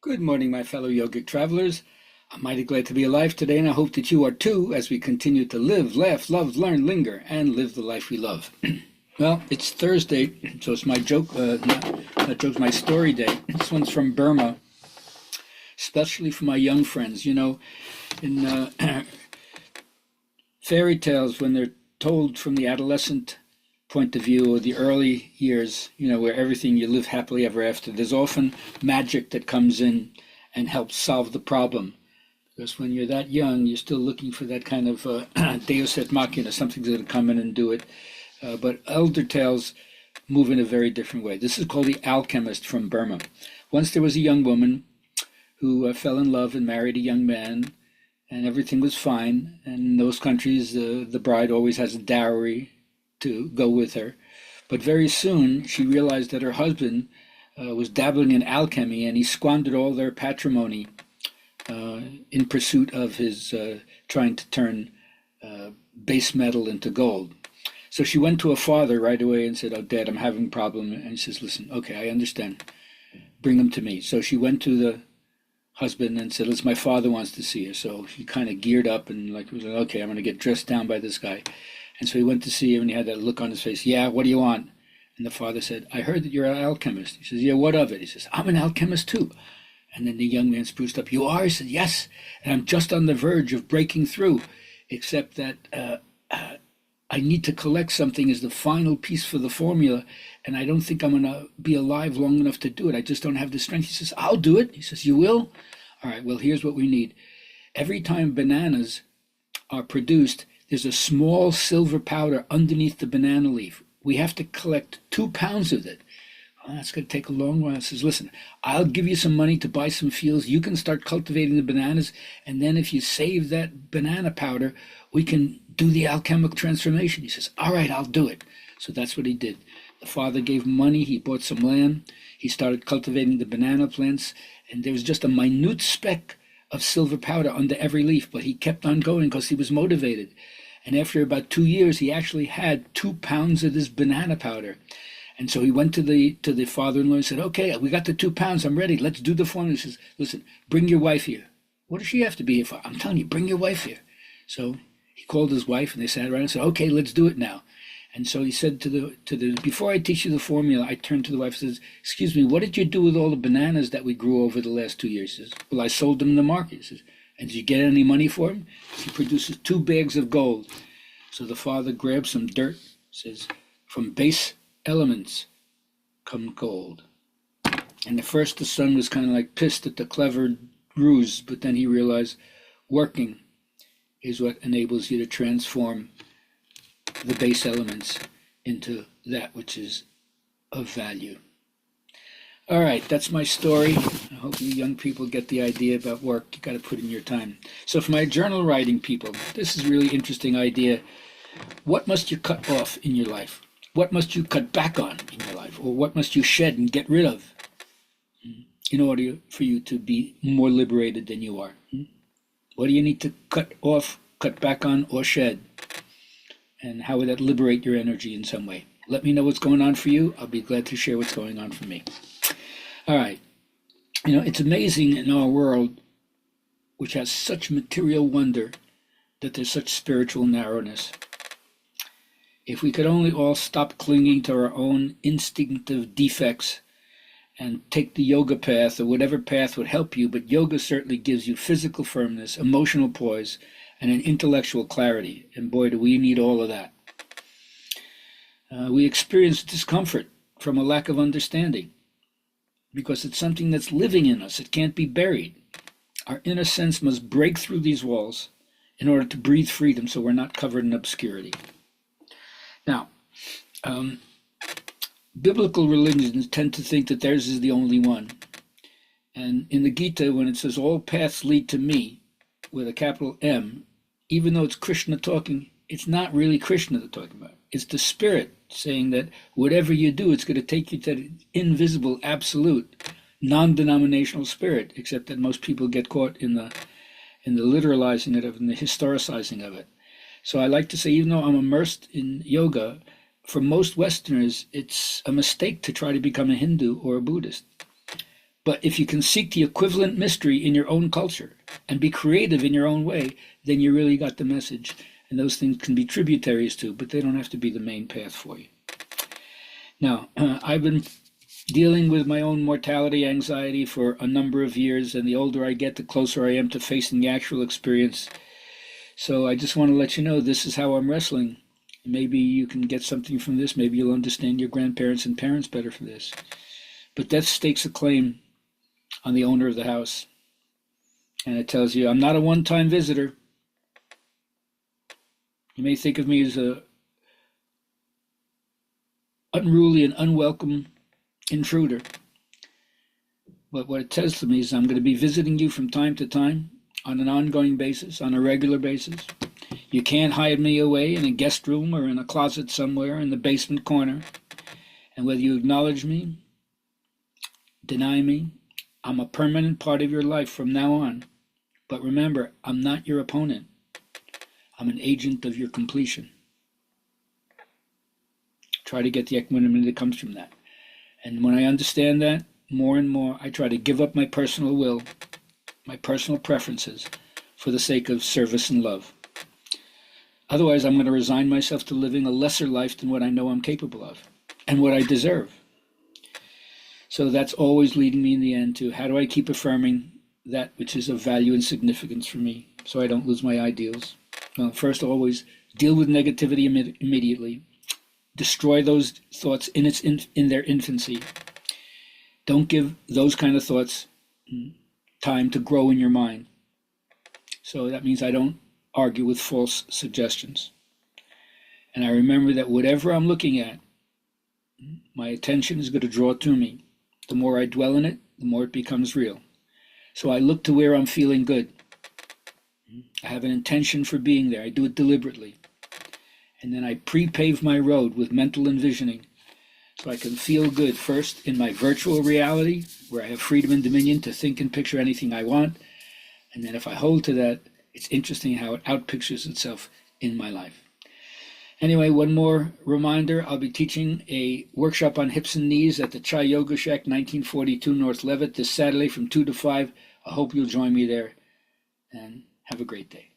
Good morning, my fellow yogic travelers. I'm mighty glad to be alive today, and I hope that you are too, as we continue to live, laugh, love, learn, linger, and live the life we love. Well, it's Thursday, so it's my my story day. This one's from Burma, especially for my young friends. You know, in fairy tales, when they're told from the adolescent point of view or the early years, where everything you live happily ever after, there's often magic that comes in and helps solve the problem. Because when you're that young, you're still looking for that kind of deus ex machina, something's going to come in and do it. But elder tales move in a very different way. This is called The Alchemist from Burma. Once there was a young woman who fell in love and married a young man, and everything was fine. And in those countries, the bride always has a dowry to go with her. But very soon she realized that her husband was dabbling in alchemy, and he squandered all their patrimony in pursuit of his trying to turn base metal into gold. So she went to her father right away and said, "Oh, Dad, I'm having a problem." And he says, "Listen, okay, I understand. Bring him to me." So she went to the husband and said, "Listen, my father wants to see her." So he kind of geared up and was like, "Okay, I'm going to get dressed down by this guy." And so he went to see him, and he had that look on his face. "Yeah, what do you want?" And the father said, "I heard that you're an alchemist." He says, "Yeah, what of it?" He says, "I'm an alchemist too." And then the young man spruced up. "You are?" He said, "Yes, and I'm just on the verge of breaking through, except that I need to collect something as the final piece for the formula, and I don't think I'm going to be alive long enough to do it. I just don't have the strength." He says, "I'll do it." He says, "You will?" "All right, well, here's what we need. Every time bananas are produced, there's a small silver powder underneath the banana leaf. We have to collect 2 pounds of it." "Well, that's going to take a long while." He says, "Listen, I'll give you some money to buy some fields. You can start cultivating the bananas, and then if you save that banana powder, we can do the alchemical transformation." He says, "All right, I'll do it." So that's what he did. The father gave him money. He bought some land. He started cultivating the banana plants, and there was just a minute speck of silver powder under every leaf, but he kept on going because he was motivated. And after about 2 years, he actually had 2 pounds of this banana powder. And so he went to the father-in-law and said, "Okay, we got the 2 pounds. I'm ready. Let's do the formula." He says, "Listen, bring your wife here." "What does she have to be here for?" "I'm telling you, bring your wife here." So he called his wife, and they sat around and said, "Okay, let's do it now." And so he said "Before I teach you the formula," I turned to the wife and says, "Excuse me, what did you do with all the bananas that we grew over the last 2 years?" He says, "Well, I sold them in the market." He says, "And did you get any money for them?" He produces 2 bags of gold. So the father grabs some dirt, says, "From base elements come gold." And at first the son was kind of like pissed at the clever ruse, but then he realized working is what enables you to transform the base elements into that which is of value. All right, that's my story. I hope you young people get the idea about work. You got to put in your time. So for my journal writing people, this is a really interesting idea. What must you cut off in your life? What must you cut back on in your life? Or what must you shed and get rid of in order for you to be more liberated than you are? What do you need to cut off, cut back on, or shed? And how would that liberate your energy in some way? Let me know what's going on for you. I'll be glad to share what's going on for me. All right. It's amazing in our world, which has such material wonder, that there's such spiritual narrowness. If we could only all stop clinging to our own instinctive defects and take the yoga path or whatever path would help you, but yoga certainly gives you physical firmness, emotional poise, and an intellectual clarity. And boy, do we need all of that. We experience discomfort from a lack of understanding because it's something that's living in us. It can't be buried. Our inner sense must break through these walls in order to breathe freedom so we're not covered in obscurity. Now, biblical religions tend to think that theirs is the only one. And in the Gita, when it says all paths lead to me, with a capital M, even though it's Krishna talking, it's not really Krishna they're talking about. It's the spirit saying that whatever you do, it's going to take you to the invisible, absolute, non-denominational spirit, except that most people get caught in the literalizing of it and the historicizing of it. So I like to say, even though I'm immersed in yoga, for most Westerners, it's a mistake to try to become a Hindu or a Buddhist. But if you can seek the equivalent mystery in your own culture and be creative in your own way, then you really got the message. And those things can be tributaries too, but they don't have to be the main path for you. Now, I've been dealing with my own mortality anxiety for a number of years, and the older I get, the closer I am to facing the actual experience. So I just want to let you know this is how I'm wrestling. Maybe you can get something from this. Maybe you'll understand your grandparents and parents better for this. But death stakes a claim on the owner of the house. And it tells you, I'm not a one-time visitor. You may think of me as a unruly and unwelcome intruder. But what it tells to me is I'm going to be visiting you from time to time on an ongoing basis, on a regular basis. You can't hide me away in a guest room or in a closet somewhere in the basement corner. And whether you acknowledge me, deny me, I'm a permanent part of your life from now on. But remember, I'm not your opponent. I'm an agent of your completion. Try to get the equanimity that comes from that. And when I understand that, more and more, I try to give up my personal will, my personal preferences, for the sake of service and love. Otherwise, I'm going to resign myself to living a lesser life than what I know I'm capable of and what I deserve. So that's always leading me in the end to how do I keep affirming that which is of value and significance for me so I don't lose my ideals. Well, first, always deal with negativity immediately. Destroy those thoughts in their infancy. Don't give those kind of thoughts time to grow in your mind. So that means I don't argue with false suggestions. And I remember that whatever I'm looking at, my attention is going to draw to me. The more I dwell in it, the more it becomes real. So I look to where I'm feeling good. I have an intention for being there. I do it deliberately. And then I pre-pave my road with mental envisioning so I can feel good first in my virtual reality, where I have freedom and dominion to think and picture anything I want. And then if I hold to that, it's interesting how it outpictures itself in my life. Anyway, one more reminder, I'll be teaching a workshop on hips and knees at the Chai Yoga Shack, 1942 North Levitt, this Saturday from 2 to 5. I hope you'll join me there, and have a great day.